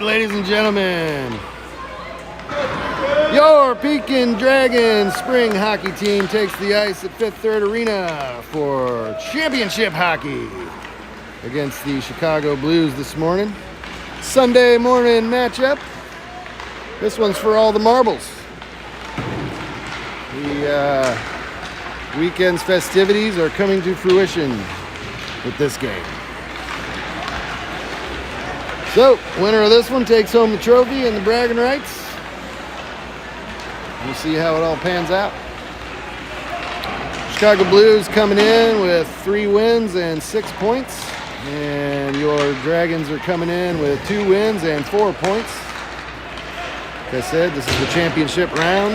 Ladies and gentlemen, your Pekin Dragons spring hockey team takes the ice at Fifth Third Arena for championship hockey against the Chicago Blues this morning. Sunday morning matchup. This one's for all the marbles. The weekend's festivities are coming to fruition with this game. So, winner of this one takes home the trophy and the bragging rights. We'll see how it all pans out. Chicago Blues coming in with 3 wins and 6 points. And your Dragons are coming in with 2 wins and 4 points. Like I said, this is the championship round.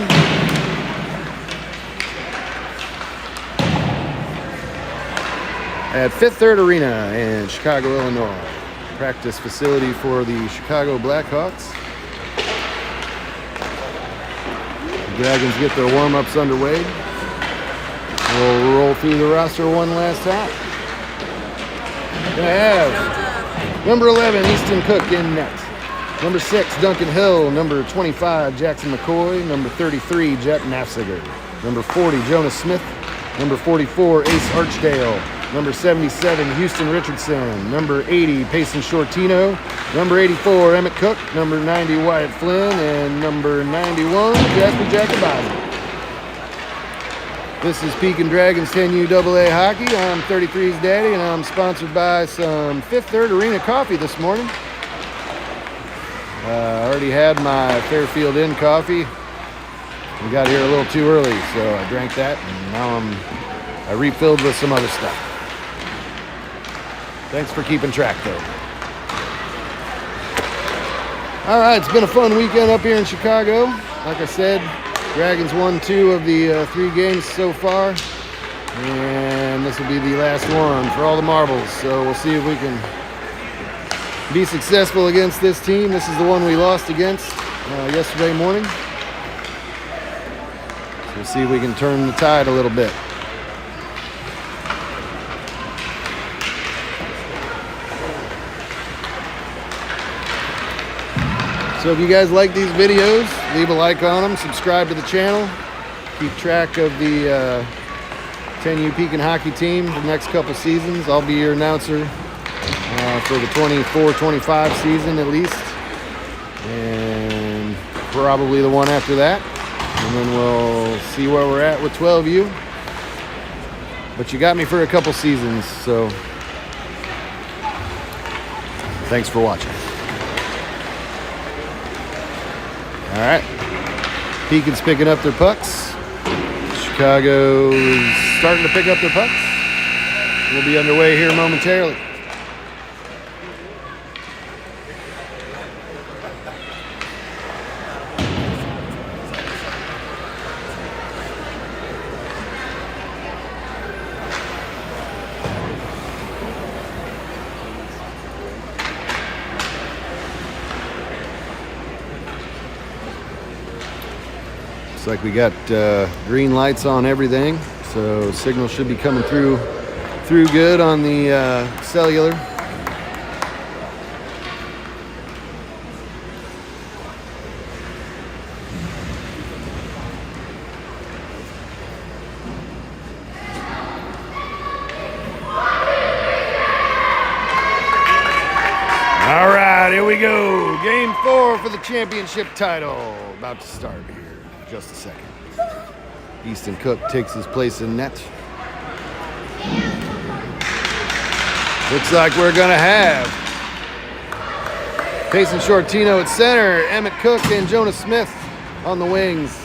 At Fifth Third Arena in Chicago, Illinois. Practice facility for the Chicago Blackhawks. The Dragons get their warm-ups underway. We'll roll through the roster one last time. We have number 11, Easton Cook in net. Number 6, Duncan Hill. Number 25, Jackson McCoy. Number 33, Jet Nafziger. Number 40, Jonas Smith. Number 44, Ace Archdale. Number 77, Houston Richardson. Number 80, Payson Shortino. Number 84, Emmett Cook. Number 90, Wyatt Flynn. And number 91, Jasper Jacobowski. This is Pekin Dragons 10U AA Hockey. I'm 33's daddy, and I'm sponsored by some Fifth Third Arena coffee this morning. I already had my Fairfield Inn coffee. We got here a little too early, so I drank that, and now I refilled with some other stuff. Thanks for keeping track, though. All right, it's been a fun weekend up here in Chicago. Like I said, Dragons won 2 of the 3 games so far, and this will be the last one for all the marbles. So we'll see if we can be successful against this team. This is the one we lost against yesterday morning. So we'll see if we can turn the tide a little bit. So if you guys like these videos, leave a like on them, subscribe to the channel, keep track of the 10U Pekin hockey team for the next couple seasons. I'll be your announcer for the 24-25 season at least, and probably the one after that. And then we'll see where we're at with 12U. But you got me for a couple seasons, so thanks for watching. All right, Pekin's picking up their pucks. Chicago's starting to pick up their pucks. We'll be underway here momentarily. Looks like we got green lights on everything, so signal should be coming through good on the cellular. All right, here we go. Game 4 for the championship title. About to start here. Just a second. Easton Cook takes his place in net. Looks like we're gonna have Payson Shortino at center, Emmett Cook and Jonas Smith on the wings,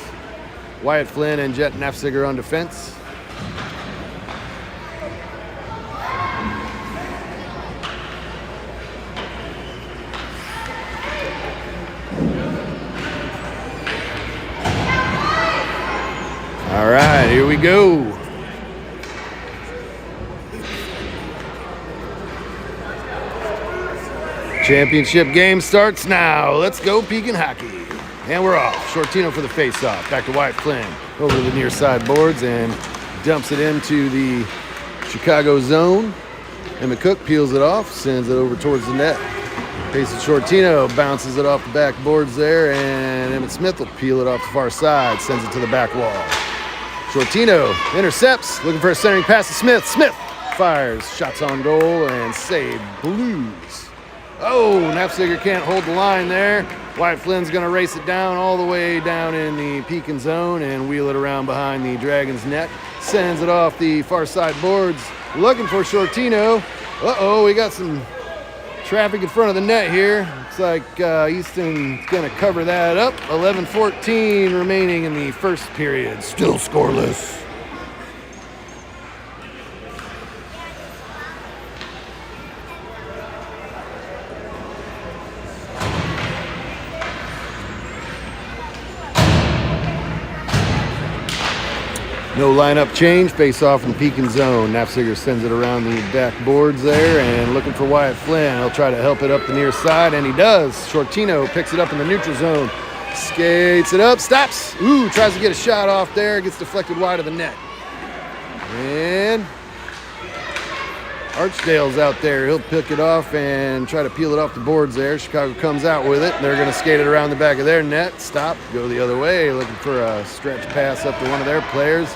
Wyatt Flynn and Jet Nafziger on defense. All right, here we go. Championship game starts now. Let's go Pekin hockey. And we're off. Shortino for the face-off. Back to Wyatt Flynn. Over to the near side boards and dumps it into the Chicago zone. Emmett Cook peels it off, sends it over towards the net. Jason Shortino bounces it off the backboards there, and Emmett Smith will peel it off the far side, sends it to the back wall. Shortino intercepts, looking for a centering pass to Smith. Smith fires, shots on goal, and save. Blues. Oh, Knapsager can't hold the line there. Wyatt Flynn's going to race it down all the way down in the Pekin zone and wheel it around behind the Dragons net. Sends it off the far side boards, looking for Shortino. Uh-oh, we got some traffic in front of the net here. Looks like Easton's going to cover that up. 11-14 remaining in the first period. Still scoreless. No lineup change, face off in the Pekin zone. Knapsager sends it around the back boards there and looking for Wyatt Flynn. He'll try to help it up the near side, and he does. Shortino picks it up in the neutral zone. Skates it up, stops. Ooh, tries to get a shot off there. Gets deflected wide of the net. And Archdale's out there. He'll pick it off and try to peel it off the boards there. Chicago comes out with it. They're going to skate it around the back of their net. Stop, go the other way, looking for a stretch pass up to one of their players.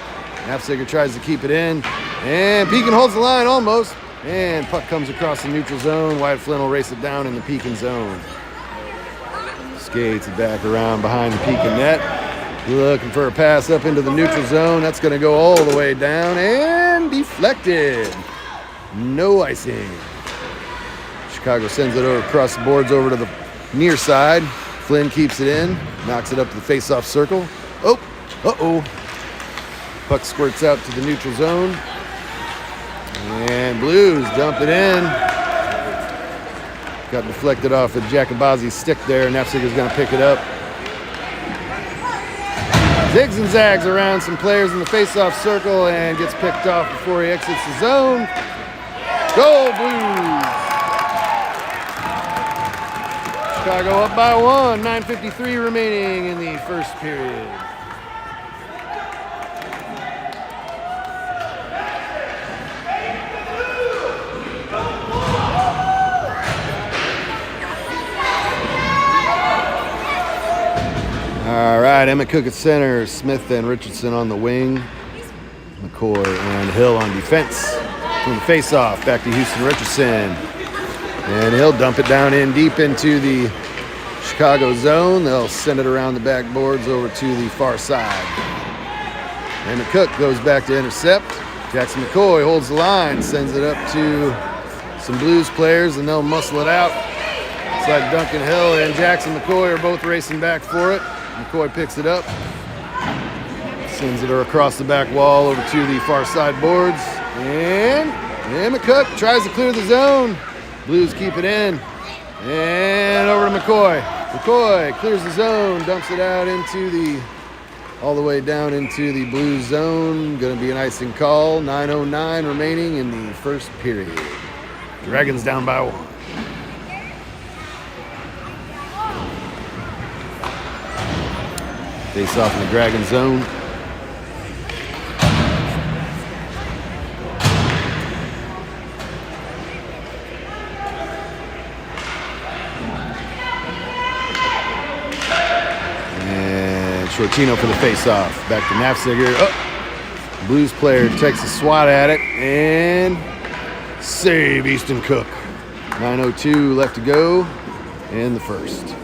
Knapsager tries to keep it in, and Pekin holds the line almost, and puck comes across the neutral zone. Wyatt Flynn will race it down in the Pekin zone. Skates it back around behind the Pekin net, looking for a pass up into the neutral zone. That's going to go all the way down and deflected. No icing. Chicago sends it over across the boards over to the near side. Flynn keeps it in, knocks it up to the face-off circle. Oh, uh-oh. Puck squirts out to the neutral zone. And Blues dump it in. Got deflected off of Jacobazi's stick there. Knapsager's going to pick it up. Zigs and zags around some players in the face-off circle and gets picked off before he exits the zone. Goal, Blues! Chicago up by 1. 9:53 remaining in the first period. All right, Emmett Cook at center, Smith and Richardson on the wing, McCoy and Hill on defense. From the face-off, back to Houston Richardson. And he'll dump it down in deep into the Chicago zone. They'll send it around the backboards over to the far side. Emmett Cook goes back to intercept. Jackson McCoy holds the line, sends it up to some Blues players, and they'll muscle it out. It's like Duncan Hill and Jackson McCoy are both racing back for it. McCoy picks it up, sends it across the back wall over to the far side boards, and Emmett Cook tries to clear the zone. Blues keep it in, and over to McCoy. McCoy clears the zone, dumps it out into the, all the way down into the Blues zone. Going to be an icing call. 9:09 remaining in the first period. Dragons down by 1. Face off in the Dragon zone. And Shortino for the face-off. Back to Knapsager. Oh, Blues player takes a swat at it and save Easton Cook. 9:02 left to go in the first.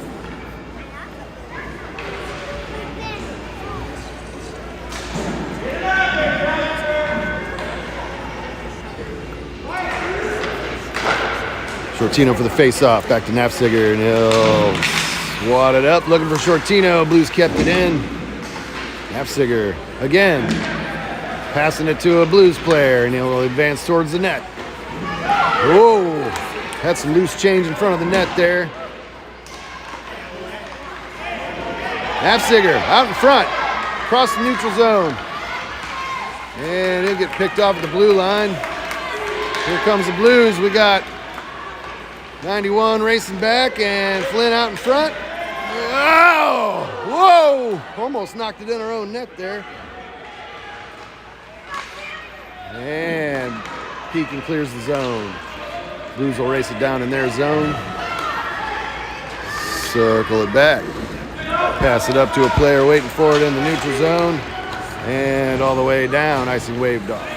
Shortino for the face-off, back to Knapsager, and he'll swat it up, looking for Shortino. Blues kept it in. Knapsager again, passing it to a Blues player, and he'll advance towards the net. Whoa, had some loose change in front of the net there. Knapsager out in front, across the neutral zone. And he'll get picked off at the blue line. Here comes the Blues. We got 91 racing back, and Flynn out in front. Oh, whoa! Almost knocked it in our own net there. And Pekin clears the zone. Blues will race it down in their zone. circle it back. Pass it up to a player waiting for it in the neutral zone. And all the way down, icing waved off.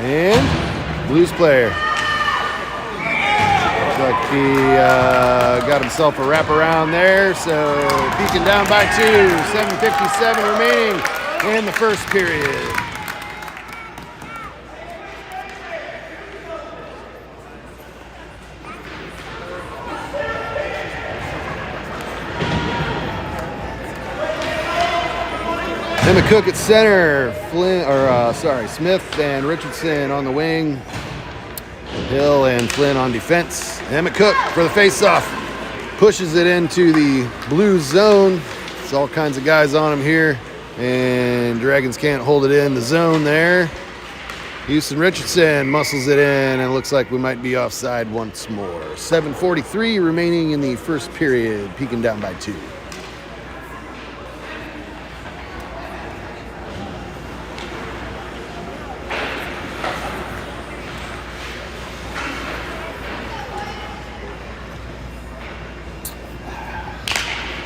And Blues player. Looks like he got himself a wraparound there. So Pekin down by 2, 7:57 remaining in the first period. Emma Cook at center, Smith and Richardson on the wing. Hill and Flynn on defense. Emma Cook for the face-off. Pushes it into the Blues zone. It's all kinds of guys on him here. And Dragons can't hold it in the zone there. Houston Richardson muscles it in, and it looks like we might be offside once more. 7:43 remaining in the first period. Pekin down by 2.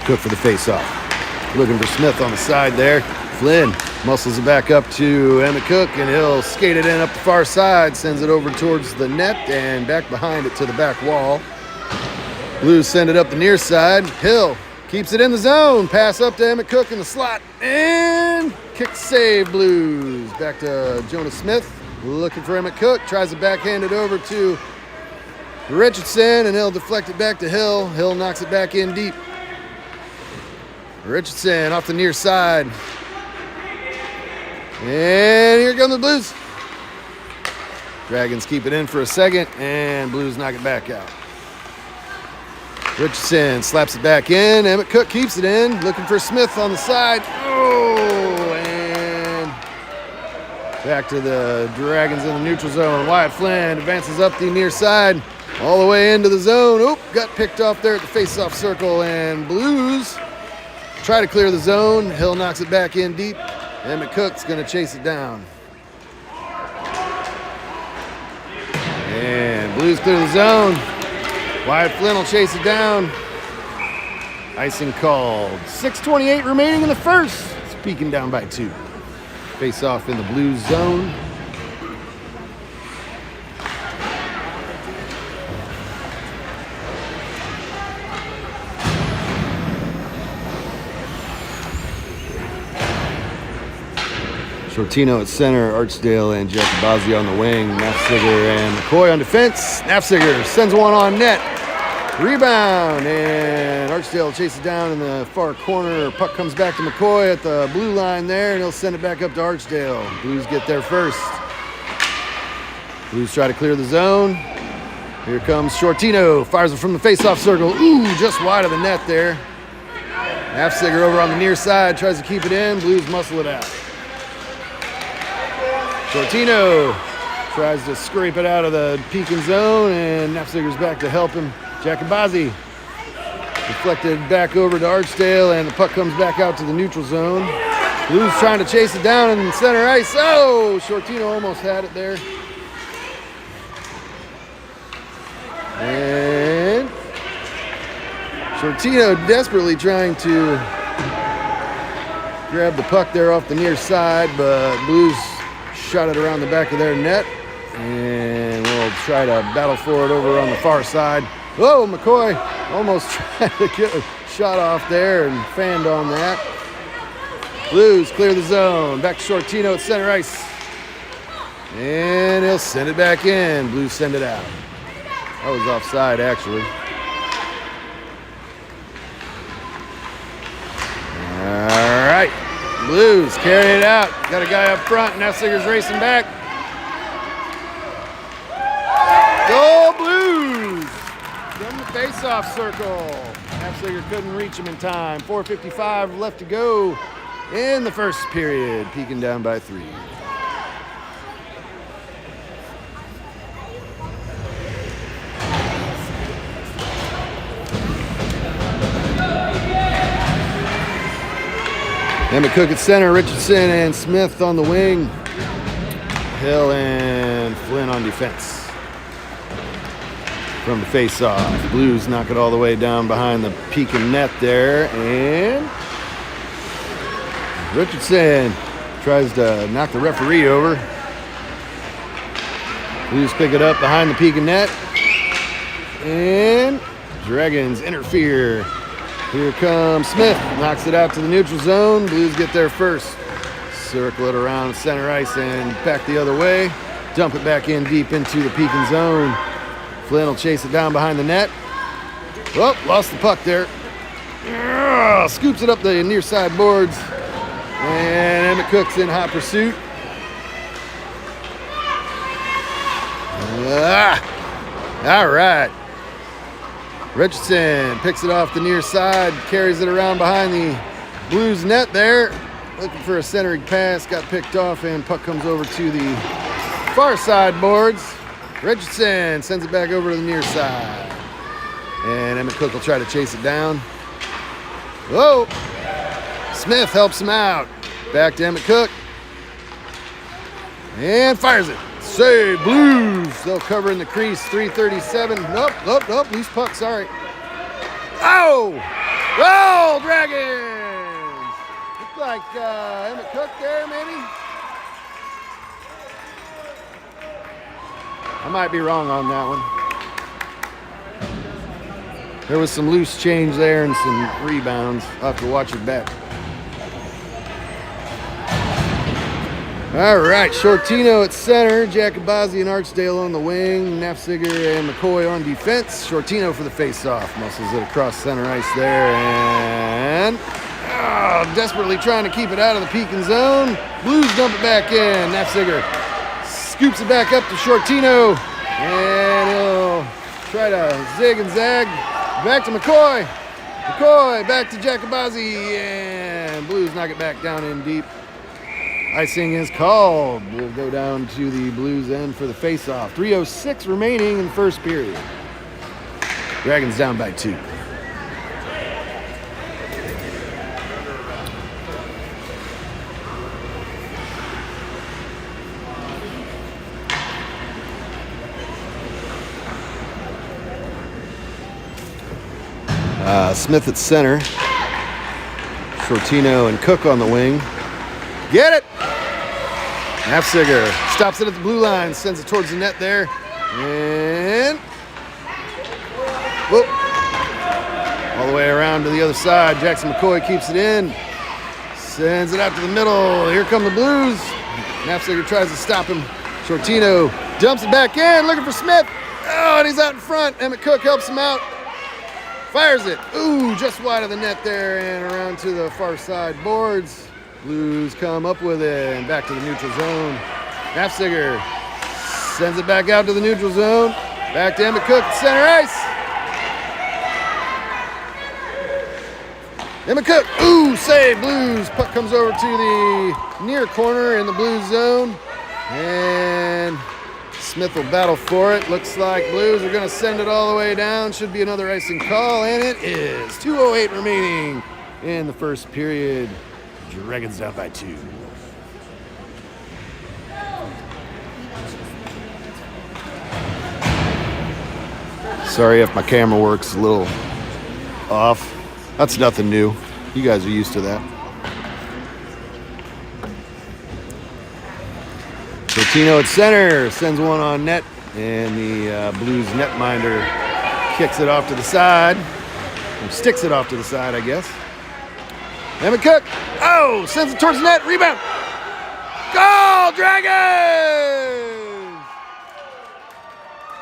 Cook for the face-off. Looking for Smith on the side there. Flynn muscles it back up to Emmett Cook, and he'll skate it in up the far side, sends it over towards the net and back behind it to the back wall. Blues send it up the near side. Hill keeps it in the zone. Pass up to Emmett Cook in the slot, and kick save Blues. Back to Jonas Smith. Looking for Emmett Cook. Tries to backhand it over to Richardson, and he'll deflect it back to Hill. Hill knocks it back in deep. Richardson off the near side. And here come the Blues. Dragons keep it in for a second, and Blues knock it back out. Richardson slaps it back in. Emmett Cook keeps it in. Looking for Smith on the side. Oh, and back to the Dragons in the neutral zone. Wyatt Flynn advances up the near side all the way into the zone. Oop, got picked off there at the face-off circle, and Blues try to clear the zone. Hill knocks it back in deep. Emmett Cook's going to chase it down. And Blues clear the zone. Wyatt Flynn will chase it down. Icing called. 6:28 remaining in the first. It's Pekin down by 2. Face off in the Blues zone. Shortino at center, Archdale and Jacobazzi on the wing, Nafziger and McCoy on defense. Nafziger sends one on net. Rebound, and Archdale chases down in the far corner. Puck comes back to McCoy at the blue line there, and he'll send it back up to Archdale. Blues get there first. Blues try to clear the zone. Here comes Shortino, fires it from the face-off circle. Ooh, just wide of the net there. Nafziger over on the near side, tries to keep it in. Blues muscle it out. Shortino tries to scrape it out of the Pekin zone, and Nafziger's back to help him. Jacobazzi deflected back over to Archdale, and the puck comes back out to the neutral zone. Blues trying to chase it down in center ice. Oh, Shortino almost had it there. And Shortino desperately trying to grab the puck there off the near side, but Blues shot it around the back of their net, and we'll try to battle for it over on the far side. Whoa, McCoy almost tried to get a shot off there and fanned on that. Blues clear the zone. Back to Shortino at center ice. And he'll send it back in. Blues send it out. That was offside, actually. All right. Blues carry it out. Got a guy up front. Nafziger's racing back. Go Blues! From the face-off circle. Nafziger couldn't reach him in time. 4:55 left to go in the first period. Pekin down by 3. Emmett Cook at center, Richardson and Smith on the wing. Hill and Flynn on defense. from the face-off. Blues knock it all the way down behind the Pekin net there, and Richardson tries to knock the referee over. Blues pick it up behind the Pekin net, and Dragons interfere. Here comes Smith, knocks it out to the neutral zone. Blues get there first. Circle it around center ice and back the other way. Dump it back in deep into the Pekin zone. Flynn will chase it down behind the net. Oh, lost the puck there. Scoops it up the near side boards. And Emmett Cook's in hot pursuit. All right. Richardson picks it off the near side, carries it around behind the Blues net there. Looking for a centering pass, got picked off, and puck comes over to the far side boards. Richardson sends it back over to the near side. And Emmett Cook will try to chase it down. Whoa! Smith helps him out. Back to Emmett Cook. And fires it. Save, Blues. They'll cover in the crease. 3:37. Nope. Loose puck, sorry. Oh! Oh, Dragons! Looks like Emmett Cook there, maybe? I might be wrong on that one. There was some loose change there and some rebounds. I'll have to watch it back. All right, Shortino at center, Jacobazzi and Archdale on the wing, Nafziger and McCoy on defense. Shortino for the face-off, muscles it across center ice there, and desperately trying to keep it out of the Pekin zone. Blues dump it back in. Nafziger scoops it back up to Shortino, and he'll try to zig and zag. Back to McCoy. McCoy back to Jacobazzi, and Blues knock it back down in deep. Icing is called. We'll go down to the Blues end for the face-off. 3:06 remaining in the first period. Dragons down by 2. Smith at center. Shortino and Cook on the wing. Get it! Nafziger stops it at the blue line, sends it towards the net there. And whoop. All the way around to the other side. Jackson McCoy keeps it in. Sends it out to the middle. Here come the Blues. Nafziger tries to stop him. Shortino dumps it back in, looking for Smith. Oh, and he's out in front. Emmett Cook helps him out. Fires it. Ooh, just wide of the net there and around to the far side boards. Blues come up with it and back to the neutral zone. Nafziger sends it back out to the neutral zone. Back to Emmett Cook at center ice. Emmett Cook, ooh, save, Blues. Puck comes over to the near corner in the Blues zone. And Smith will battle for it. Looks like Blues are going to send it all the way down. Should be another icing call, and it is. 2:08 remaining in the first period. Dragons down by 2. Sorry if my camera works a little off. That's nothing new. You guys are used to that. Shortino at center sends one on net, and the Blues netminder kicks it off to the side, or sticks it off to the side, I guess. Emmett Cook, oh, sends it towards the net, rebound. Goal, Dragons!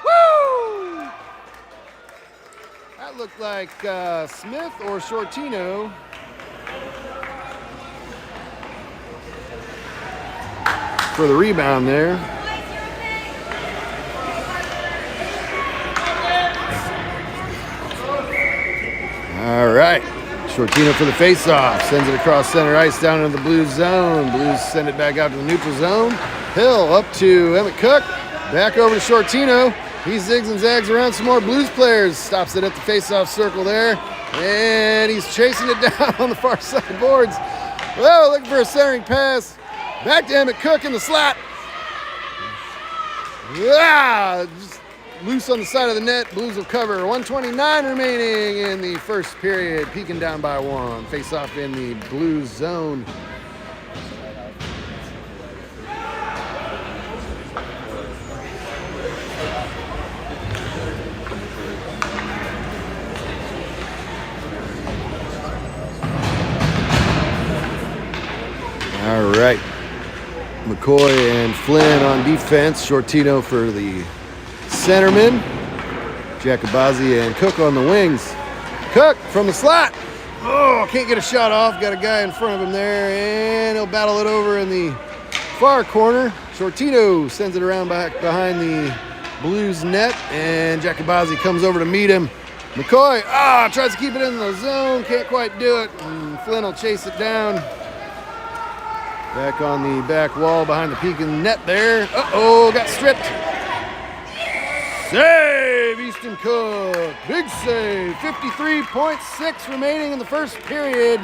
Woo! That looked like Smith or Shortino. For the rebound there. All right. Shortino for the face-off. Sends it across center ice down into the Blues zone. Blues send it back out to the neutral zone. Hill up to Emmett Cook. Back over to Shortino. He zigs and zags around some more Blues players. Stops it at the face-off circle there. And he's chasing it down on the far side boards. Well, looking for a centering pass. Back to Emmett Cook in the slot. Yeah, just loose on the side of the net. Blues will cover. 1:29 remaining in the first period. Pekin down by 1. Face off in the Blues zone. All right. McCoy and Flynn on defense. Shortino for the centerman. Jacobazzi and Cook on the wings. Cook from the slot. Oh, can't get a shot off. Got a guy in front of him there, and he'll battle it over in the far corner. Shortino sends it around back behind the Blues net, and Jacobazzi comes over to meet him. McCoy, tries to keep it in the zone. Can't quite do it. And Flynn will chase it down. Back on the back wall behind the Pekin net there. Got stripped. Save, Easton Cook. Big save. 53.6 remaining in the first period.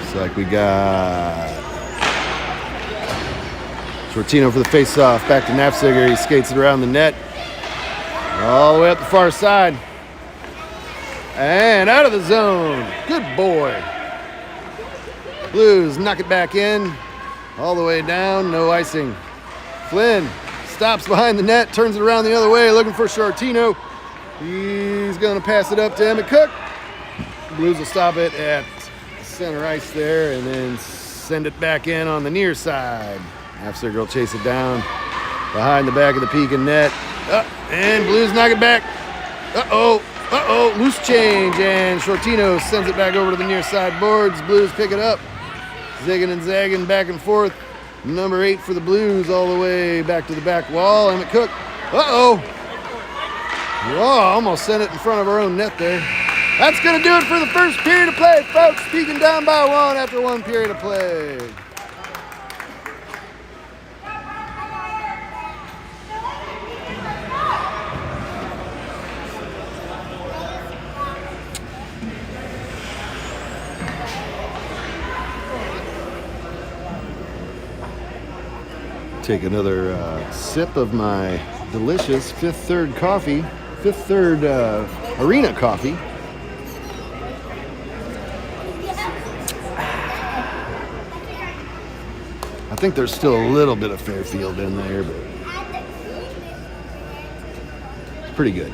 Looks like we got Shortino for the face-off. Back to Knapziger. He skates it around the net. All the way up the far side. And out of the zone. Good boy. Blues knock it back in. All the way down. No icing. Flynn stops behind the net. Turns it around the other way. Looking for Shortino. He's going to pass it up to Emmett Cook. Blues will stop it at center ice there and then send it back in on the near side. Knapziger will chase it down behind the back of the Pekin net. And Blues knock it back. Loose change. And Shortino sends it back over to the near side boards. Blues pick it up. Zigging and zagging back and forth. Number 8 for the Blues all the way back to the back wall. Emmett Cook. Almost sent it in front of our own net there. That's going to do it for the first period of play, folks. Pekin down by 1 after 1 period of play. Take another sip of my delicious Fifth Third Arena coffee. I think there's still a little bit of Fairfield in there, but it's pretty good.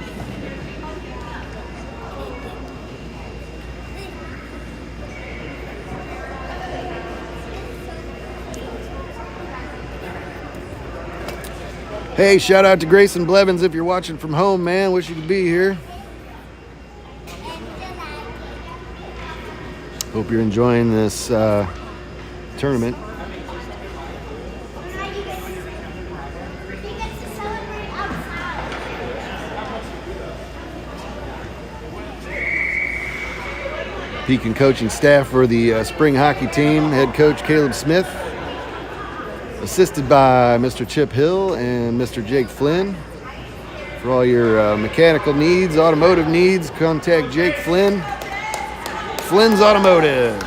Hey, shout out to Grayson Blevins if you're watching from home, man. Wish you could be here. Hope you're enjoying this tournament. Pekin coaching staff for the spring hockey team. Head coach Caleb Smith. Assisted by Mr. Chip Hill and Mr. Jake Flynn. For all your mechanical needs, automotive needs, contact Jake Flynn. Flynn's Automotive,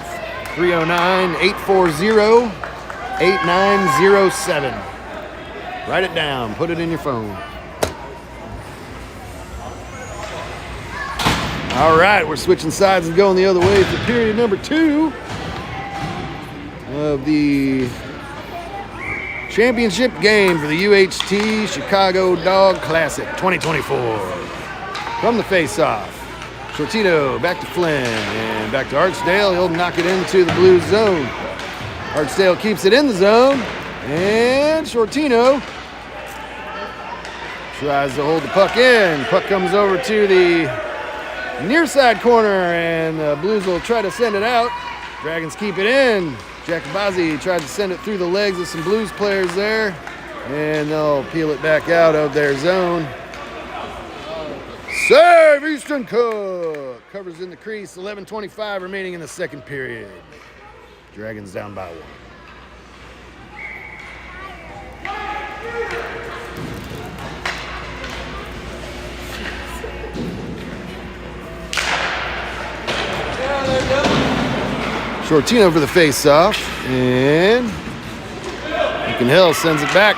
309-840-8907. Write it down, put it in your phone. All right, we're switching sides and going the other way for period number 2 of the championship game for the UHT Chicago Dog Classic 2024. From the face-off, Shortino back to Flynn and back to Archdale. He'll knock it into the Blues zone. Archdale keeps it in the zone, and Shortino tries to hold the puck in. Puck comes over to the near side corner, and the Blues will try to send it out. Dragons keep it in. Jacobazzi tries to send it through the legs of some Blues players there, and they'll peel it back out of their zone. Save, Easton Cook. Covers in the crease, 11:25 remaining in the second period. Dragons down by 1. Shortino for the face-off, and Pekin Hill sends it back.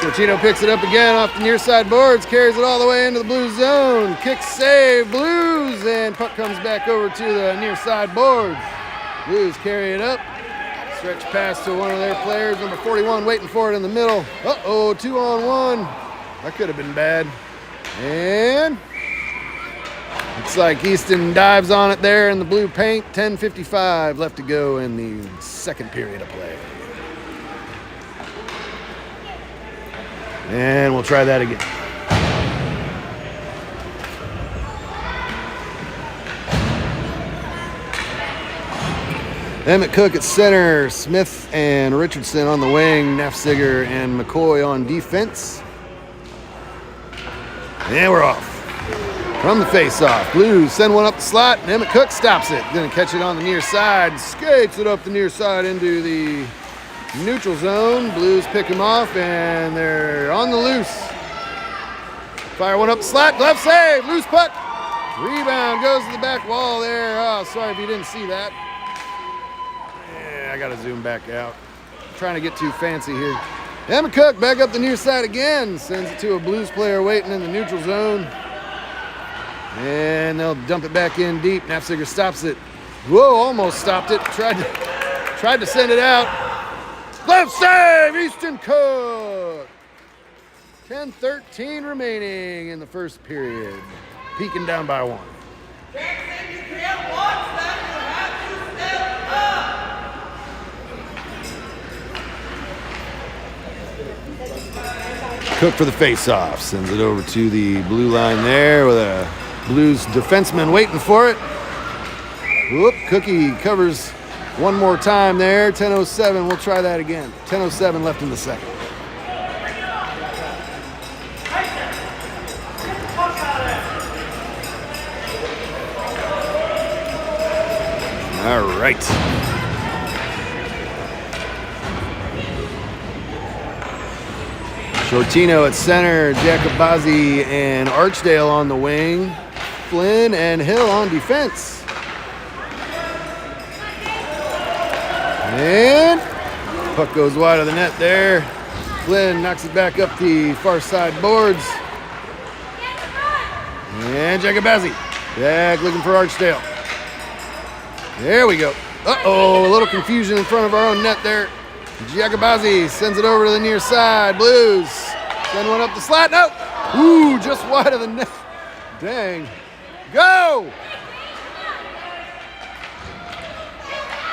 Shortino picks it up again off the near side boards, carries it all the way into the blue zone. Kick save, Blues, and puck comes back over to the near side boards. Blues carry it up. Stretch pass to one of their players, number 41, waiting for it in the middle. Uh-oh, 2-on-1. That could have been bad. And looks like Easton dives on it there in the blue paint. 10:55 left to go in the second period of play. And we'll try that again. Emmett Cook at center, Smith and Richardson on the wing, Nafziger and McCoy on defense. And we're off. From the face-off, Blues send one up the slot, and Emmett Cook stops it. Gonna catch it on the near side, skates it up the near side into the neutral zone. Blues pick him off, and they're on the loose. Fire one up the slot, glove save, loose puck. Rebound goes to the back wall there. Oh, sorry if you didn't see that. I gotta zoom back out. I'm trying to get too fancy here. Emmett Cook back up the near side again. Sends it to a Blues player waiting in the neutral zone. And they'll dump it back in deep. Nafziger stops it. Whoa, almost stopped it. Tried to send it out. Glove save, Easton Cook. 10:13 remaining in the first period. Pekin down by 1. Cook for the face-off, sends it over to the blue line there with a Blues defenseman waiting for it. Whoop, Cookie covers one more time there. 10:07, we'll try that again. 10:07 left in the second. All right. Shortino at center, Jacobazzi and Archdale on the wing. Flynn and Hill on defense. And puck goes wide of the net there. Flynn knocks it back up the far side boards. And Jacobazzi back looking for Archdale. There we go. Uh-oh, a little confusion in front of our own net there. Jacobazzi sends it over to the near side. Blues send one up the slot. No! Ooh, just wide of the net. Dang. Go!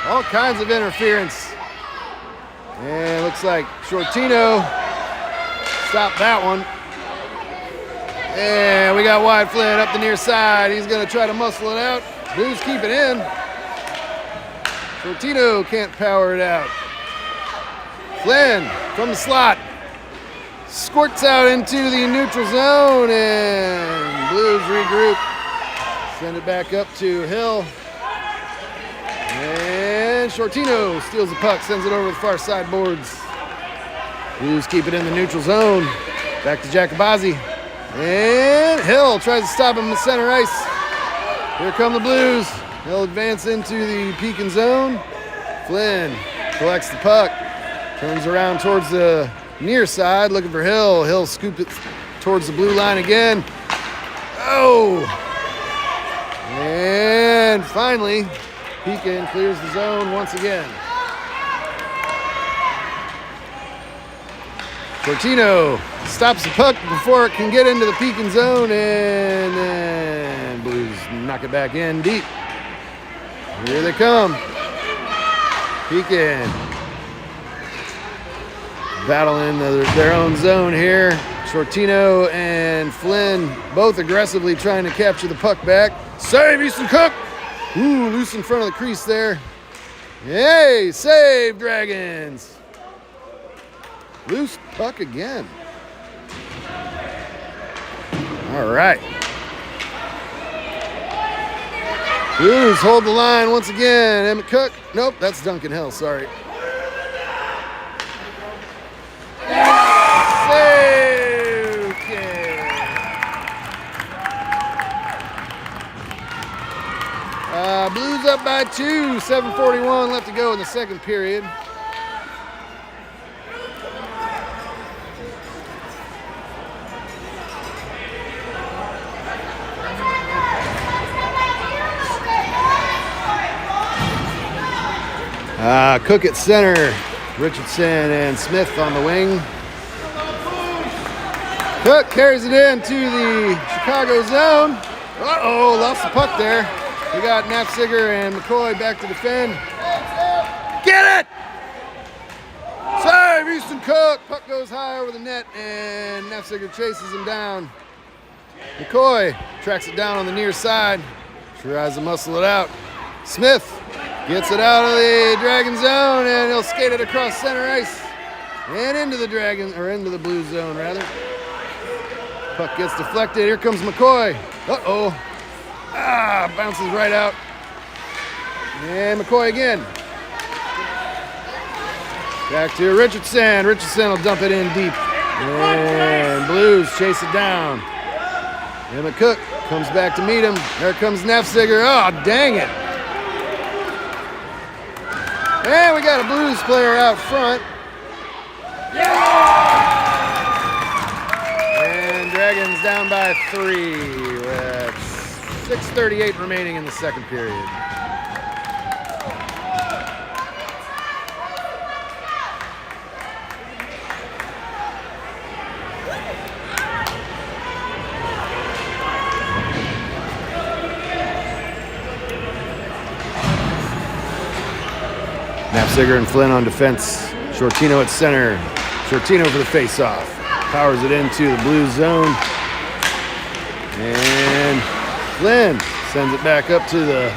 All kinds of interference. And looks like Shortino stopped that one. And we got Wyatt Flynn up the near side. He's going to try to muscle it out. Blues keep it in. Shortino can't power it out. Flynn from the slot squirts out into the neutral zone, and Blues regroup. Send it back up to Hill. And Shortino steals the puck, sends it over the far side boards. Blues keep it in the neutral zone. Back to Jacobazzi. And Hill tries to stop him in the center ice. Here come the Blues. Hill advance into the Pekin zone. Flynn collects the puck. Turns around towards the near side, looking for Hill. Hill scooped it towards the blue line again. Oh! And finally, Pekin clears the zone once again. Shortino stops the puck before it can get into the Pekin zone, and then Blues knock it back in deep. Here they come. Pekin battling their own zone here. Shortino and Flynn both aggressively trying to capture the puck back. Save, Easton Cook! Ooh, loose in front of the crease there. Hey, save, Dragons! Loose puck again. All right. Blues hold the line once again. Emmett Cook. Nope, that's Duncan Hill, sorry. Blues up by 2. 7:41 left to go in the second period. Cook at center. Richardson and Smith on the wing. Cook carries it in to the Chicago zone. Uh-oh, lost the puck there. We got Knapziger and McCoy back to defend. Get it! Save Easton Cook. Puck goes high over the net and Knapziger chases him down. McCoy tracks it down on the near side. Tries to muscle it out. Smith gets it out of the Dragon zone and he'll skate it across center ice and into the Dragon, or into the Blue zone rather. Puck gets deflected. Here comes McCoy. Uh-oh. Bounces right out. And McCoy again. Back to Richardson. Richardson will dump it in deep. And Blues chase it down. Emmett Cook comes back to meet him. There comes Knapziger. Oh, dang it. And we got a Blues player out front. And Dragons down by 3 with 6:38 remaining in the second period. Knapziger and Flynn on defense. Shortino at center. Shortino for the face-off. Powers it into the Blue zone. And Flynn sends it back up to the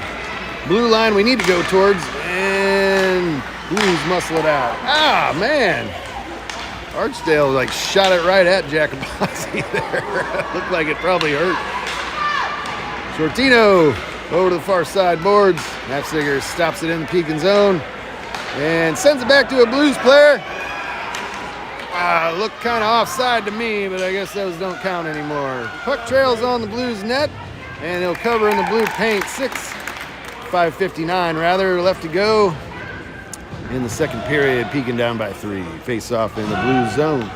blue line we need to go towards. And Blues muscle it out. Ah, man. Archdale like shot it right at Jacobazzi there. Looked like it probably hurt. Shortino over to the far side boards. Knapziger stops it in the Pekin zone. And sends it back to a Blues player. Looked kind of offside to me, but I guess those don't count anymore. Puck trails on the Blues net, and he'll cover in the blue paint. 5:59 rather left to go in the second period. Pekin down by 3. Face off in the Blues zone.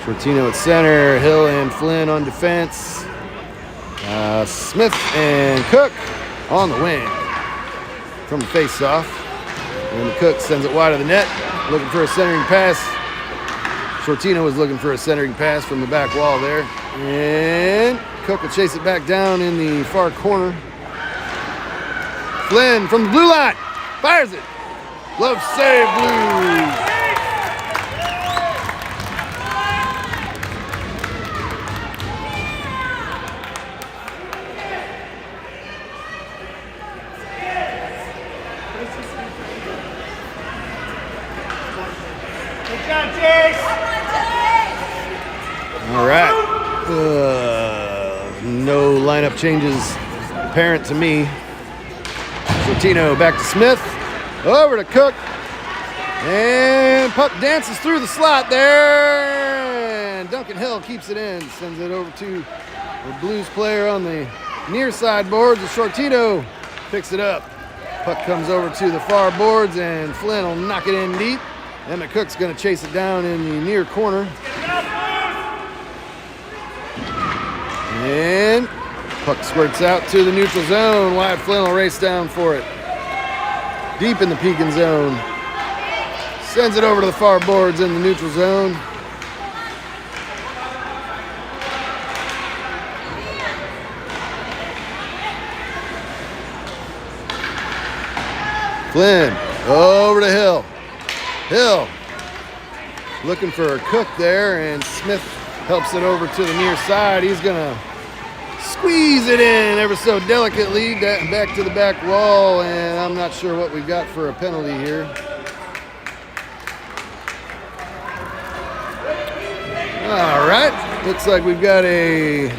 Shortino at center, Hill and Flynn on defense. Smith and Cook on the wing from the face-off. And Cook sends it wide of the net, looking for a centering pass. Shortino was looking for a centering pass from the back wall there. And Cook will chase it back down in the far corner. Flynn from the blue line, fires it. Glove save, Blues. All right. No lineup changes apparent to me. Shortino back to Smith. Over to Cook. And puck dances through the slot there. And Duncan Hill keeps it in. Sends it over to the Blues player on the near side boards. And Shortino picks it up. Puck comes over to the far boards and Flynn will knock it in deep. Emmett Cook's going to chase it down in the near corner. And puck squirts out to the neutral zone. Wyatt Flynn will race down for it. Deep in the Pekin zone. Sends it over to the far boards in the neutral zone. Flynn over to Hill. Hill looking for a Cook there, and Smith helps it over to the near side. He's going to squeeze it in ever so delicately back to the back wall, and I'm not sure what we've got for a penalty here. All right, looks like we've got a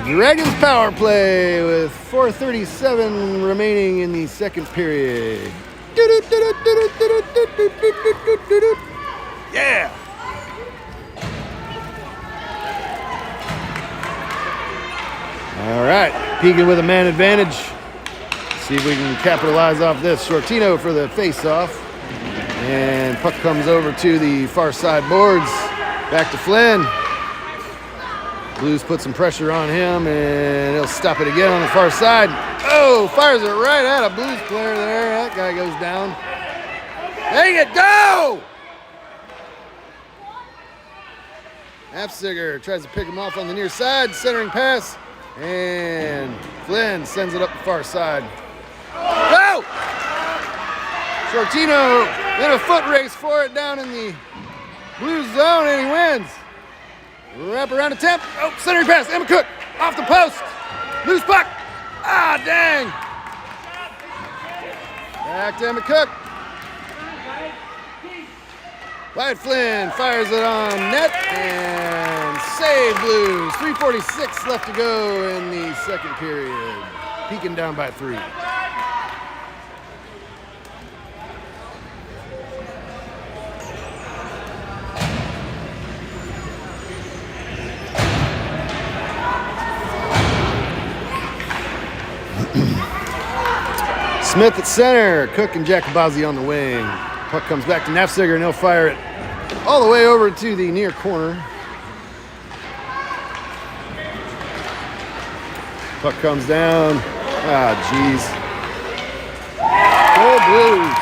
Dragons power play with 4:37 remaining in the second period. Yeah. All right, Pekin with a man advantage. See if we can capitalize off this. Shortino for the face-off. And puck comes over to the far side boards. Back to Flynn. Blues put some pressure on him, and he'll stop it again on the far side. Oh, fires it right at a Blues player there. That guy goes down. Dang it, go! Afsiger tries to pick him off on the near side. Centering pass. And Flynn sends it up the far side. Go! Shortino in a foot race for it down in the Blues zone, and he wins. Wrap around attempt. Oh, centering pass. Emma Cook off the post. Loose puck. Ah, dang. Back to Emma Cook. Wyatt Flynn fires it on net and save Blues. 3:46 left to go in the second period. Pekin down by 3. Smith at center. Cook and Jacobazzi on the wing. Puck comes back to Nafziger, and he'll fire it all the way over to the near corner. Puck comes down. Ah, jeez. Go Blues.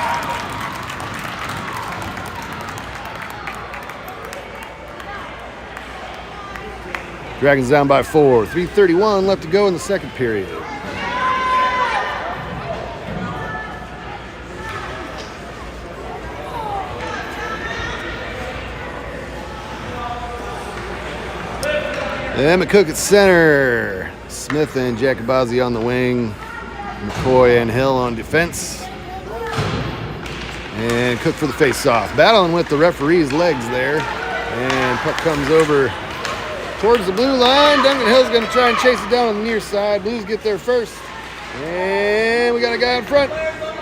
Dragons down by 4. 3:31 left to go in the second period. Emma Cook at center. Smith and Jacobazzi on the wing. McCoy and Hill on defense. And Cook for the face-off. Battling with the referee's legs there. And puck comes over towards the blue line. Duncan Hill's going to try and chase it down on the near side. Blues get there first. And we got a guy in front.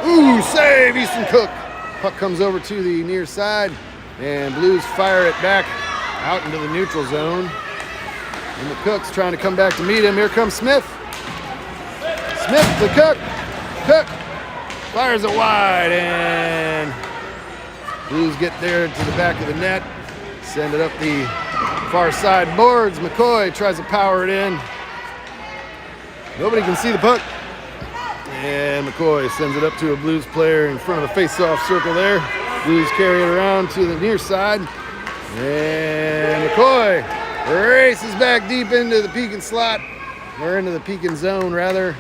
Ooh, save Easton Cook. Puck comes over to the near side. And Blues fire it back out into the neutral zone. And the Cook's trying to come back to meet him. Here comes Smith. Smith to Cook. Cook fires it wide, and Blues get there to the back of the net. Send it up the far side boards. McCoy tries to power it in. Nobody can see the puck. And McCoy sends it up to a Blues player in front of the face-off circle there. Blues carry it around to the near side. And McCoy races back deep into the Pekin slot, or into the Pekin zone rather,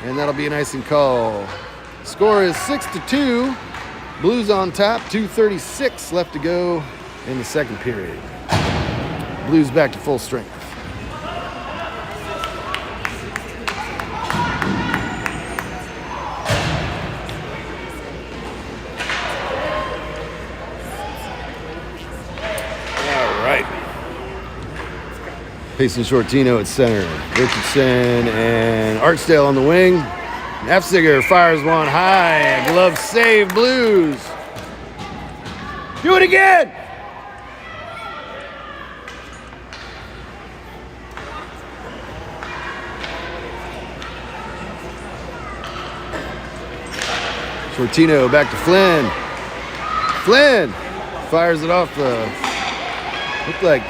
and that'll be an icing call. Score is 6-2. Blues on top. 2:36 left to go in the second period. Blues back to full strength. Payson Shortino at center. Richardson and Archdale on the wing. Nafziger fires one high. Glove save, Blues. Do it again! Shortino back to Flynn. Flynn fires it off the, looked like,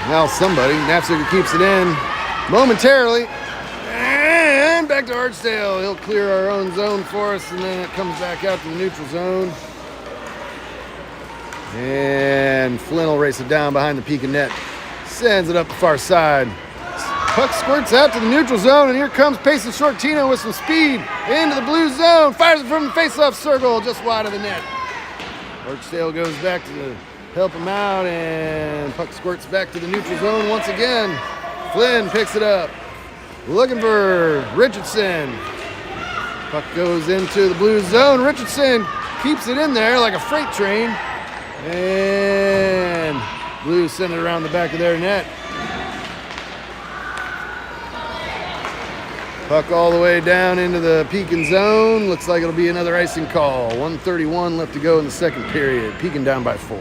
now somebody. Nafziger keeps it in momentarily. And back to Archdale. He'll clear our own zone for us, and then it comes back out to the neutral zone. And Flynn will race it down behind the Pekin net. Sends it up the far side. Puck squirts out to the neutral zone, and here comes Payson Shortino with some speed into the blue zone. Fires it from the face-off circle just wide of the net. Archdale goes back to help him out, and puck squirts back to the neutral zone once again. Flynn picks it up. Looking for Richardson. Puck goes into the blue zone. Richardson keeps it in there like a freight train. And Blues send it around the back of their net. Puck all the way down into the Pekin zone. Looks like it'll be another icing call. 1:31 left to go in the second period. Pekin down by 4.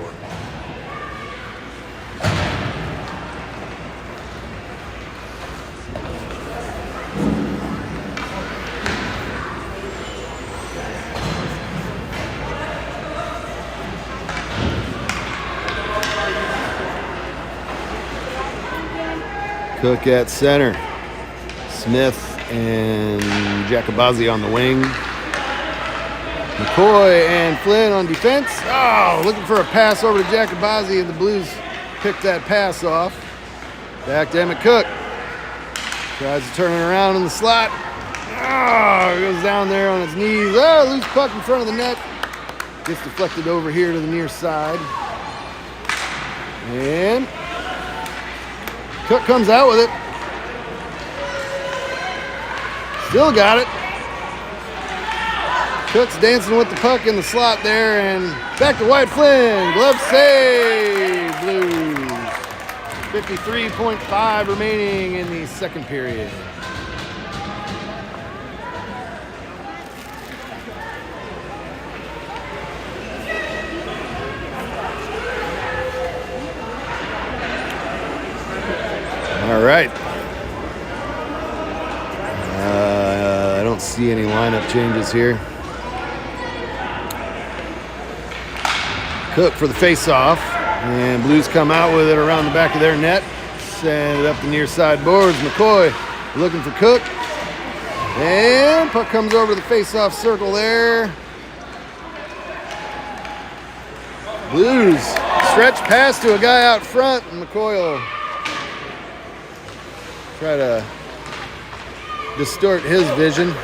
Cook at center. Smith and Jacobazzi on the wing. McCoy and Flynn on defense. Oh, looking for a pass over to Jacobazzi, and the Blues picked that pass off. Back to Emmett Cook. Tries to turn it around in the slot. Oh, goes down there on his knees. Oh, loose puck in front of the net. Gets deflected over here to the near side. And Cook comes out with it. Still got it. Cook's dancing with the puck in the slot there, and back to Wyatt Flynn. Glove save, Blues. 53.5 remaining in the second period. All right. I don't see any lineup changes here. Cook for the face-off, and Blues come out with it around the back of their net. Send it up the near side boards. McCoy looking for Cook, and puck comes over the face-off circle there. Blues stretch pass to a guy out front, and McCoy will try to distort his vision.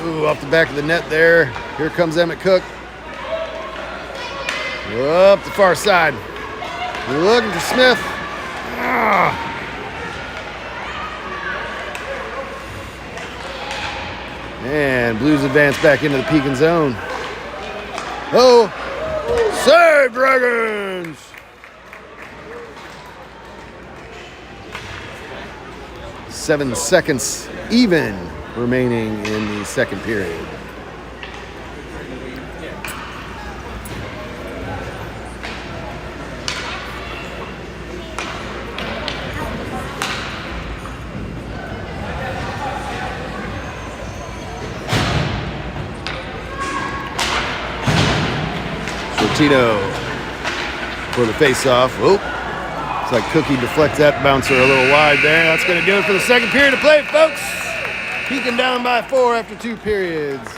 Ooh, off the back of the net there. Here comes Emmett Cook. Up the far side. Looking for Smith. Ah. And Blues advance back into the Pekin zone. Oh, save Dragons! Seven seconds even remaining in the second period. Sortino for the face-off. Oh, looks like Cookie deflects that bouncer a little wide there. That's going to do it for the second period of play, folks. Pekin down by 4 after 2 periods.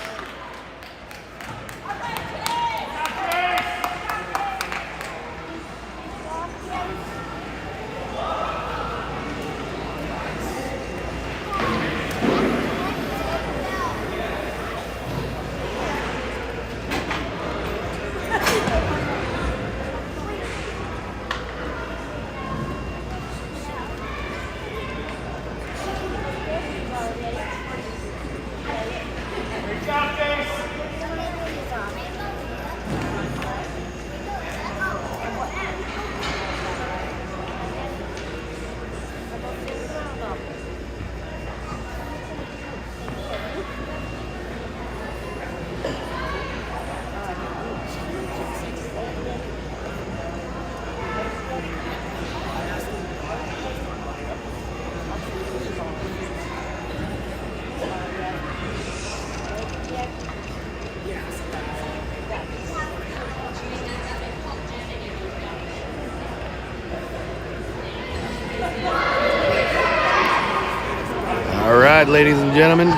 All right, ladies and gentlemen,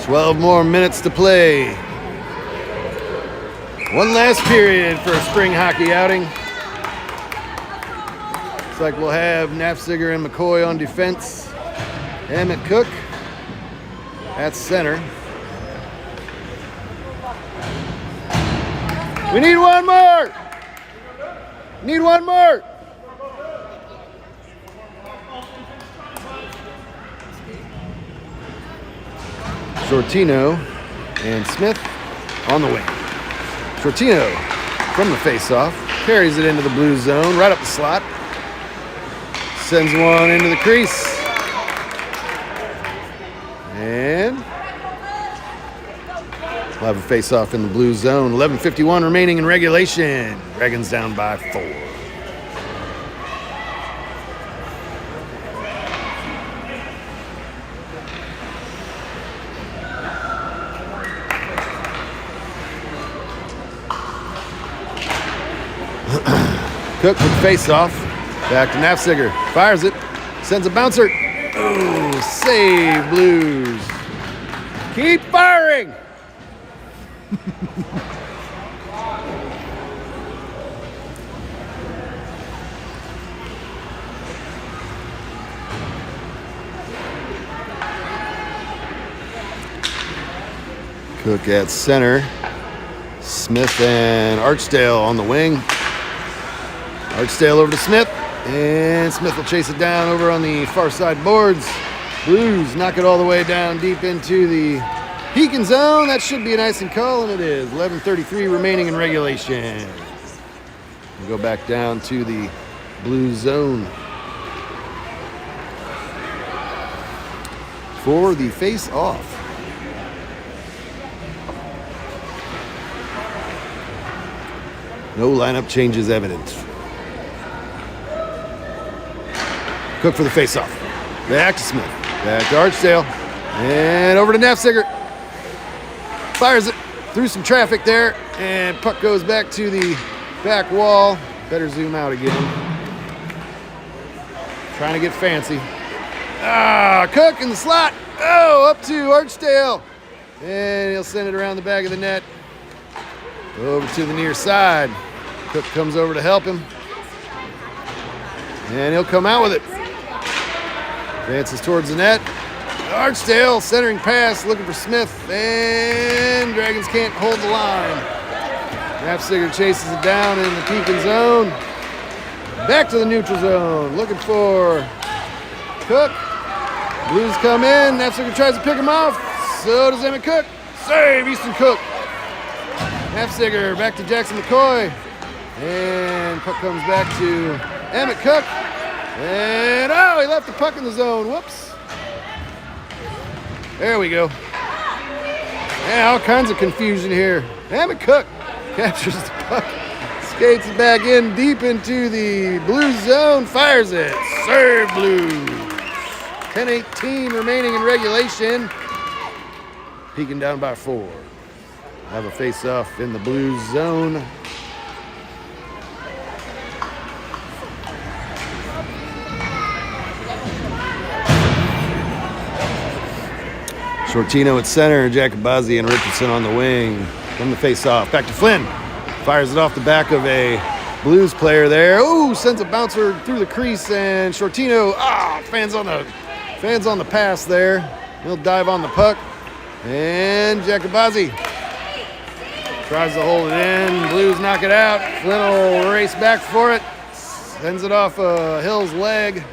12 more minutes to play. One last period for a spring hockey outing. Looks like we'll have Nafziger and McCoy on defense. Emmett Cook at center. We need one more! Need one more! Sortino and Smith on the wing. Sortino from the face-off, carries it into the blue zone, right up the slot. Sends one into the crease. We'll have a face-off in the blue zone. 11:51 remaining in regulation. Dragons down by 4. Cook with the face-off. Back to Nafziger. Fires it. Sends a bouncer. Oh, save Blues. Keep firing. Cook at center. Smith and Archdale on the wing. Archdale over to Smith. And Smith will chase it down over on the far side boards. Blues knock it all the way down deep into the Pekin zone. That should be an icing call, and it is. 11:33 remaining in regulation. We'll go back down to the blue zone for the face-off. No lineup changes evident. Cook for the face-off. Back to Smith. Back to Archdale. And over to Nafziger. Fires it through some traffic there. And puck goes back to the back wall. Better zoom out again. Trying to get fancy. Cook in the slot. Oh, up to Archdale. And he'll send it around the back of the net. Over to the near side. Cook comes over to help him. And he'll come out with it. Advances towards the net. Archdale centering pass, looking for Smith. And Dragons can't hold the line. Nafziger chases it down in the Pekin zone. Back to the neutral zone, looking for Cook. Blues come in. Nafziger tries to pick him off. So does Emmett Cook. Save, Easton Cook. Nafziger back to Jackson McCoy. And puck comes back to Emmett Cook. And he left the puck in the zone. Whoops. There we go. Yeah, all kinds of confusion here. Emmett Cook captures the puck. Skates it back in deep into the blue zone. Fires it. Serve Blues. 10:18 remaining in regulation. Pekin down by 4. Have a face-off in the blue zone. Shortino at center, Jacobazzi and Richardson on the wing. From the face-off, back to Flynn. Fires it off the back of a Blues player there. Ooh, sends a bouncer through the crease, and Shortino, fans on the pass there. He'll dive on the puck. And Jacobazzi tries to hold it in. Blues knock it out. Flynn will race back for it. Sends it off Hill's leg.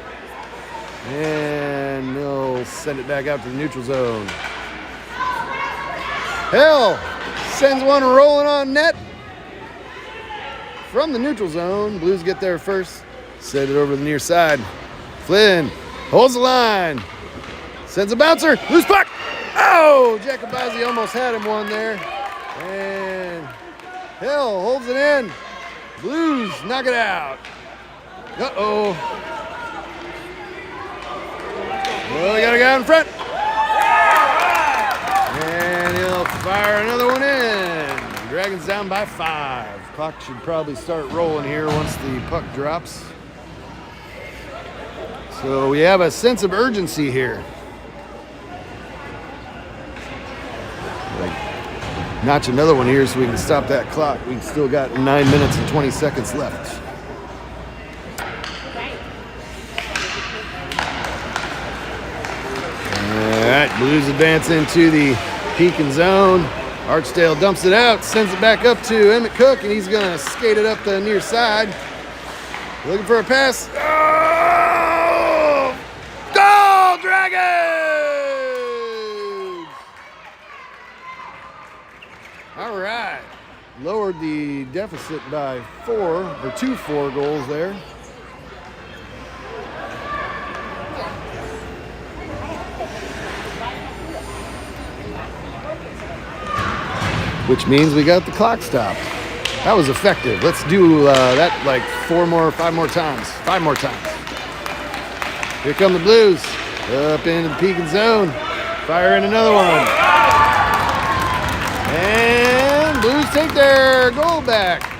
And he'll send it back out to the neutral zone. Hill sends one rolling on net from the neutral zone. Blues get there first. Send it over the near side. Flynn holds the line. Sends a bouncer. Loose puck. Oh, Jacobazzi almost had him one there. And Hill holds it in. Blues knock it out. Uh-oh. Well, we got a guy in front. And he'll fire another one in. Dragons down by 5. Clock should probably start rolling here once the puck drops. So we have a sense of urgency here. Notch another one here so we can stop that clock. We've still got 9 minutes and 20 seconds left. All right, Blues advance into the Pekin zone. Archdale dumps it out, sends it back up to Emmett Cook, and he's gonna skate it up the near side. Looking for a pass. Oh! Goal, Dragons! All right, lowered the deficit by 4 goals there. which means we got the clock stopped. That was effective. Let's do that like 5 more times. Here come the Blues. Up into the Pekin zone. Fire in another one. And Blues take their goal back.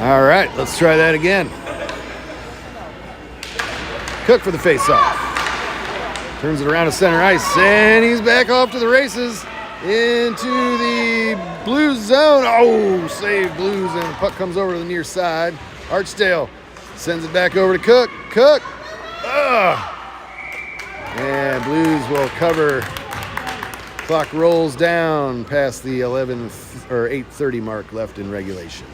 All right, let's try that again. Cook for the face-off. Turns it around to center ice, and he's back off to the races into the Blues zone. Oh, save Blues, and the puck comes over to the near side. Archdale sends it back over to Cook. Cook. And Blues will cover. Clock rolls down past the 8:30 mark left in regulation.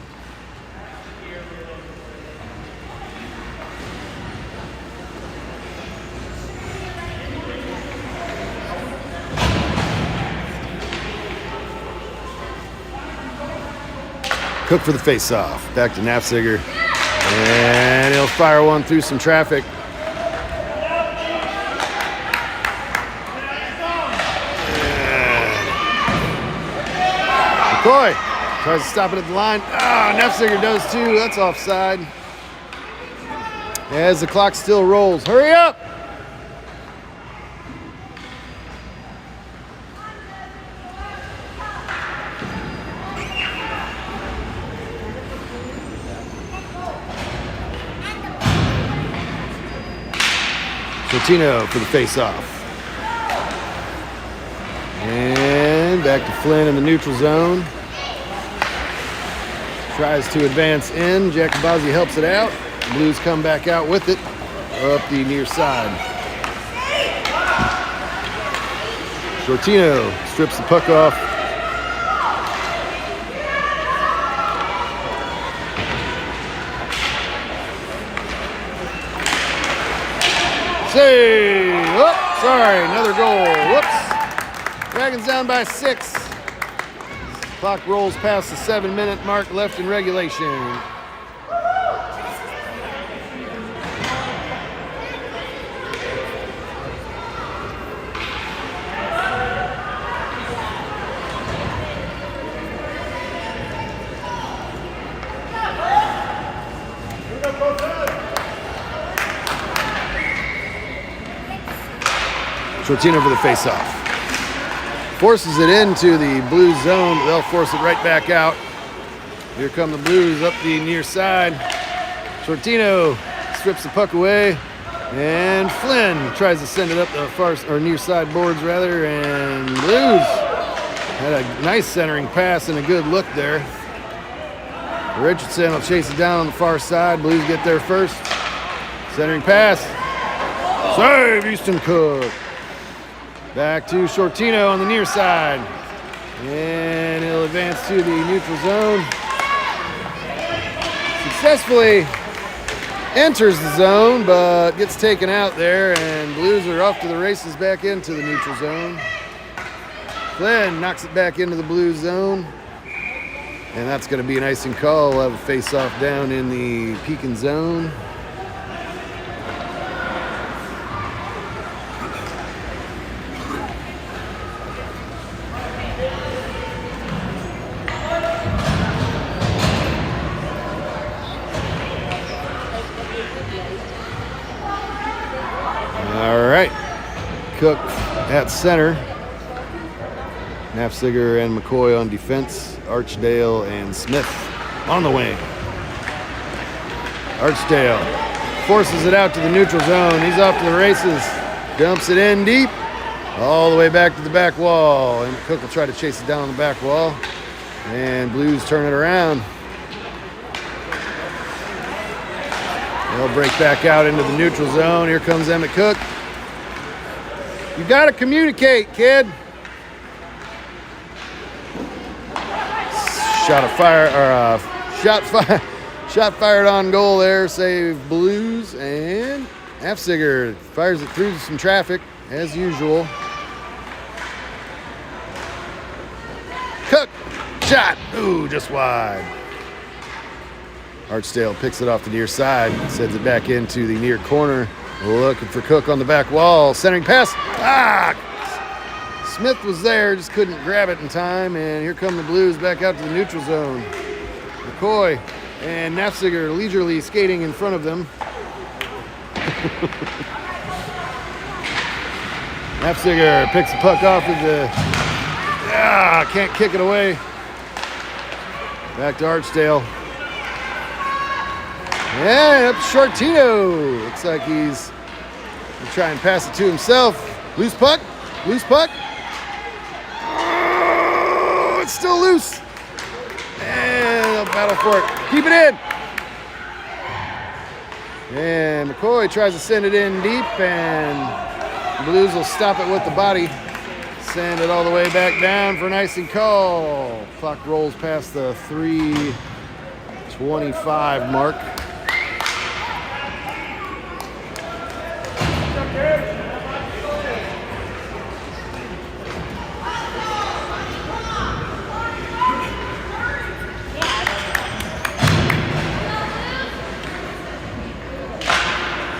Cook for the face-off. Back to Nafziger. And he'll fire one through some traffic. McCoy tries to stop it at the line. Nafziger does too. That's offside. As the clock still rolls. Hurry up! Shortino for the face-off. And back to Flynn in the neutral zone. Tries to advance in. Jacobazzi helps it out. The Blues come back out with it up the near side. Shortino strips the puck off. Save! Oh, sorry, another goal. Whoops. Dragons down by 6. Clock rolls past the 7-minute mark left in regulation. Shortino for the face-off. Forces it into the Blues zone. They'll force it right back out. Here come the Blues up the near side. Shortino strips the puck away. And Flynn tries to send it up the far or near side boards rather. And Blues had a nice centering pass and a good look there. Richardson will chase it down on the far side. Blues get there first. Centering pass. Save Easton Cook. Back to Shortino on the near side. And he'll advance to the neutral zone. Successfully enters the zone, but gets taken out there, and Blues are off to the races back into the neutral zone. Flynn knocks it back into the Blues zone. And that's going to be an icing call. We'll have a face-off down in the Pekin zone. Cook at center. Nafziger and McCoy on defense. Archdale and Smith on the wing. Archdale forces it out to the neutral zone. He's off to the races. Dumps it in deep. All the way back to the back wall. And Cook will try to chase it down on the back wall. And Blues turn it around. They'll break back out into the neutral zone. Here comes Emmett Cook. You got to communicate, kid. Shot fired on goal there. Save Blues, and Nafziger fires it through some traffic as usual. Cook shot. Ooh, just wide. Archdale picks it off the near side, sends it back into the near corner. Looking for Cook on the back wall. Centering pass. Smith was there, just couldn't grab it in time. And here come the Blues back out to the neutral zone. McCoy and Nafziger leisurely skating in front of them. Nafziger picks the puck off of the... can't kick it away. Back to Archdale. Yeah, up to Shortino. Looks like he's going to try and pass it to himself. Loose puck. Loose puck. Oh, it's still loose. And they'll battle for it. Keep it in. And McCoy tries to send it in deep, and the Blues will stop it with the body. Send it all the way back down for an icing call. Clock rolls past the 3:25 mark.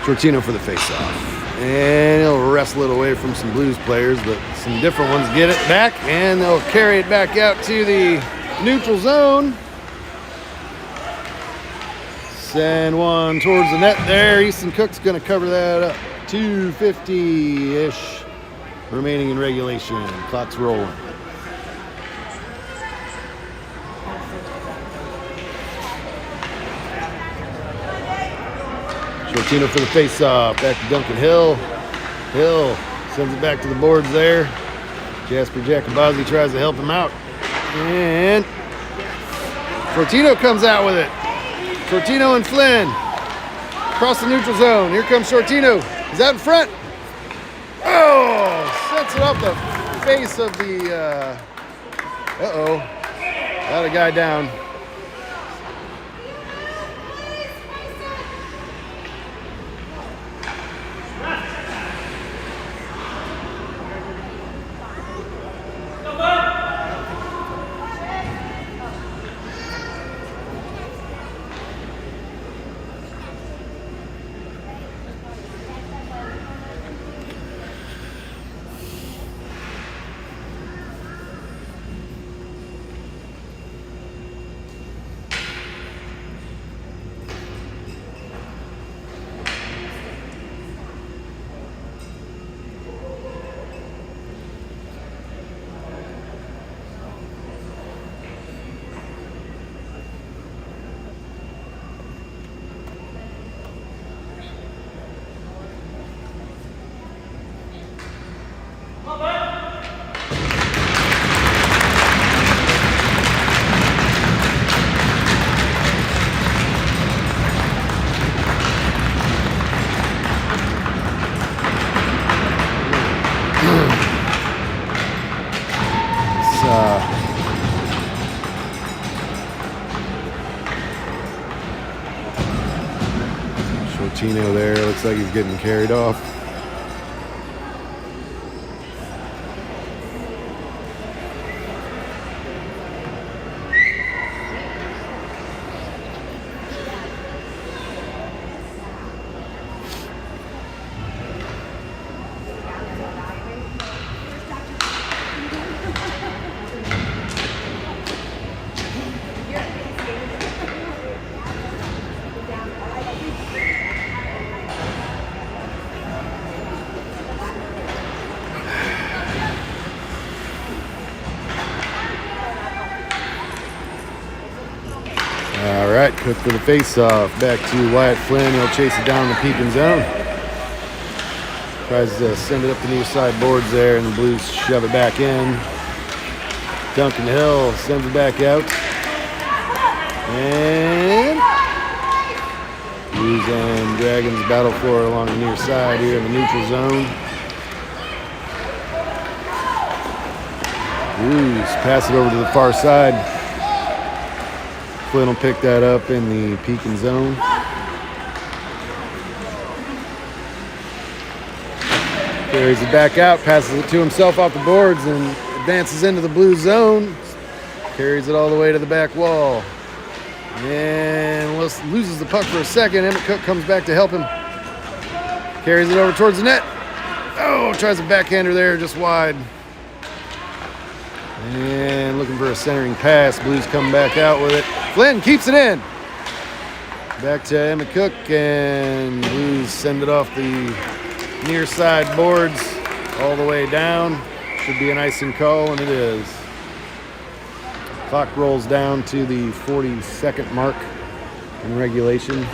Shortino for the face-off. And he'll wrestle it away from some Blues players, but some different ones get it back, and they'll carry it back out to the neutral zone. Send one towards the net there. Easton Cook's going to cover that up. 2:50-ish remaining in regulation. Clock's rolling. Shortino for the face-off. Back to Duncan Hill. Hill sends it back to the boards there. Jasper Jacobazzi tries to help him out. And Shortino comes out with it. Shortino and Flynn. Across the neutral zone. Here comes Shortino. He's out in front. Oh! Sets it off the face of the... Got a guy down. Shortino there, looks like he's getting carried off. All right, Cook for the face-off. Back to Wyatt Flynn. He'll chase it down the Pekin zone. Tries to send it up the near side boards there, and the Blues shove it back in. Duncan Hill sends it back out. And Blues and Dragons battle for it along the near side here in the neutral zone. Blues pass it over to the far side. Flynn will pick that up in the Pekin zone. Carries it back out, passes it to himself off the boards, and advances into the Blue zone. Carries it all the way to the back wall. And we'll loses the puck for a second. Emmett Cook comes back to help him. Carries it over towards the net. Oh, tries a backhander there, just wide. And looking for a centering pass. Blues come back out with it. Flynn keeps it in. Back to Emmett Cook, and Blues send it off the near side boards all the way down. Should be an icing call, and it is. Clock rolls down to the 42nd mark in regulation.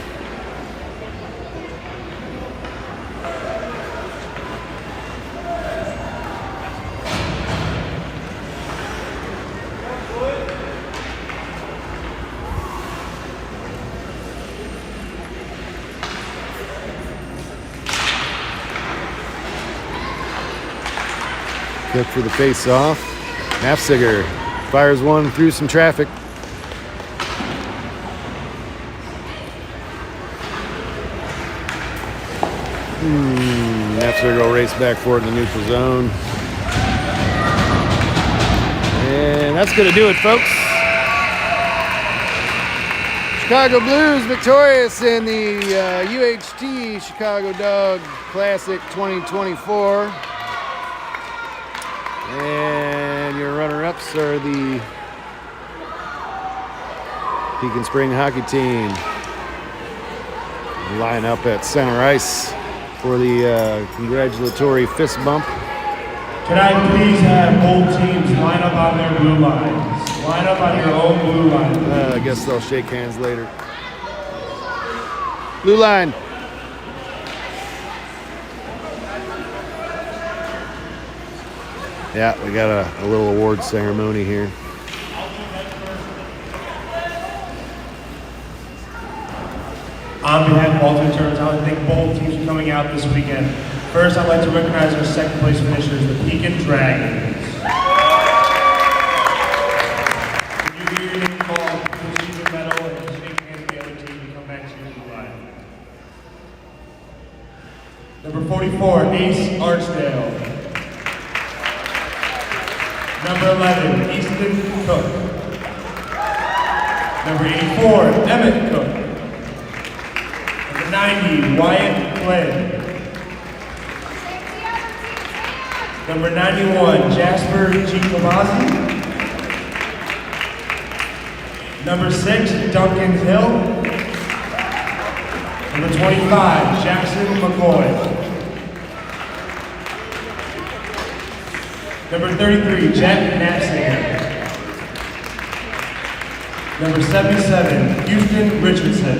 Cook for the face-off. Nafziger fires one through some traffic. Nafziger will race back for it in the neutral zone. And that's going to do it, folks. Chicago Blues victorious in the UHT Chicago Dog Classic 2024. And your runner-ups are the Pekin Spring hockey team. Line up at center ice for the congratulatory fist bump. Can I please have both teams line up on their blue lines? Line up on your own blue line. I guess they'll shake hands later. Blue line. Yeah, we got a little award ceremony here. On behalf of all three tournaments, I want to thank both teams for coming out this weekend. First, I'd like to recognize our second place finishers, the Pekin Dragons. When you hear your name called, receive the medal and shake hands with the other team and come back to your blue line. Number 44, Ace Archdale. Number 11, Easton Cook. Number 84, Emmett Cook. Number 90, Wyatt Flynn. Number 91, Jasper Giacomazzi. Number 6, Duncan Hill. Number 25, Jackson McCoy. Number 33, Jack Nafziger. Number 77, Houston Richardson.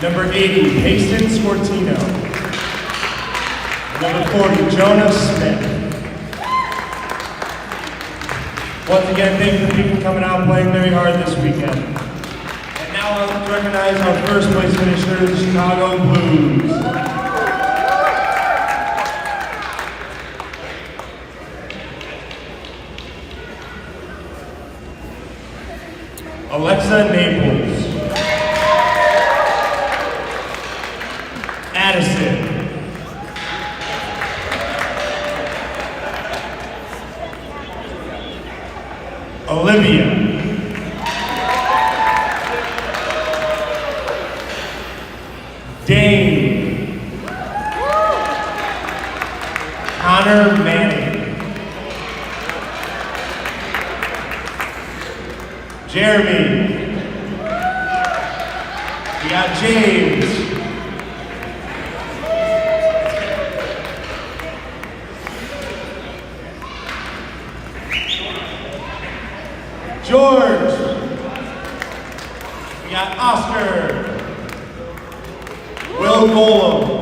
Number 80, Payson Scortino. Number 40, Jonah Smith. Once again, thank you for people coming out and playing very hard this weekend. And now I'd like to recognize our first place finisher, the Chicago Blues. Alexa Naples. Addison. Olivia. Dane. Connor Manning. Jeremy. We got James. George. We got Oscar. Will Golem.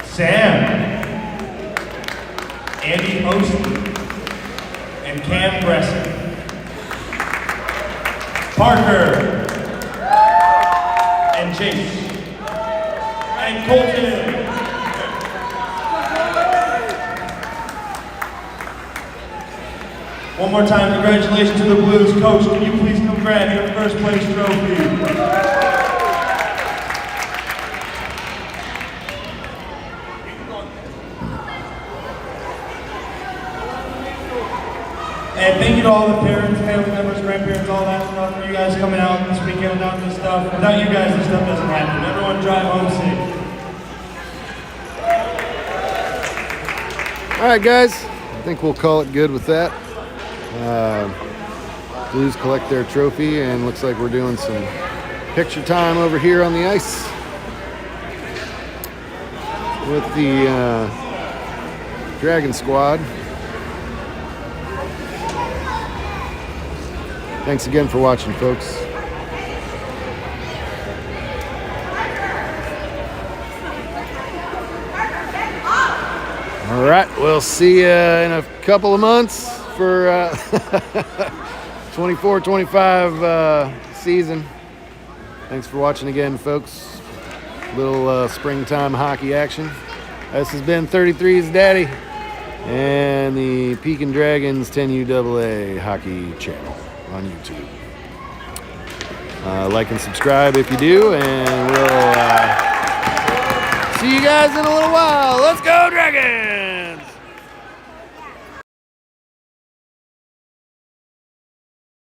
Sam. Andy Posty. And Cam Bresson. Parker. And Chase. And Colton. One more time, congratulations to the Blues. Coach, can you please come grab your first place trophy? And thank you to all the parents, family members, grandparents, guys coming out this weekend without this stuff. Without you guys, this stuff doesn't happen. Everyone drive home safe. All right, guys. I think we'll call it good with that. Blues collect their trophy, and looks like we're doing some picture time over here on the ice with the Dragon squad. Thanks again for watching, folks. All right, we'll see you in a couple of months for 24-25 season. Thanks for watching again, folks. Little springtime hockey action. This has been 33's Daddy and the Pekin Dragons 10UAA hockey channel on YouTube. Like and subscribe if you do, and we'll see you guys in a little while. Let's go, Dragons!